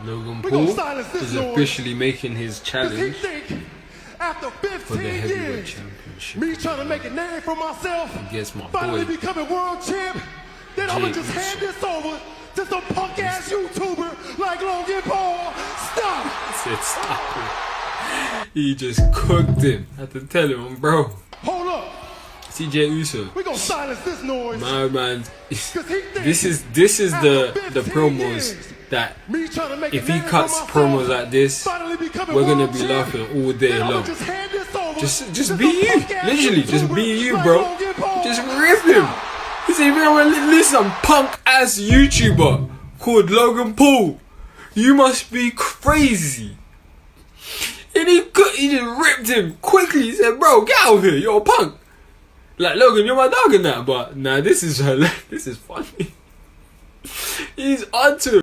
Logan We gonna Paul silence this is noise. officially making his Cause he challenge think after for the 15 heavyweight years, championship me trying to make a name for myself, against my finally boy becoming world champ, then I'ma Jey just Uso. hand this over to some punk ass YouTuber like Logan Paul. Stop! Said stop it. He just cooked him. I had to tell him, bro. Hold up. CJ Uso. We gonna silence this noise. My man, Cause he think this is the after 15 promos years, that me trying to make if a he name cuts for myself, promos like this, finally becoming we're gonna world be champ, laughing all day then I'ma long. just hand this over Just to be some you, punk-ass literally, just YouTuber be you, like bro. Logan Paul. Just rip him. He said, "Man, I'm gonna listen, some punk ass YouTuber called Logan Paul. You must be crazy." And he just ripped him quickly. He said, "Bro, get out of here. You're a punk. Like Logan, you're my dog in that, but nah, this is funny." He's onto it.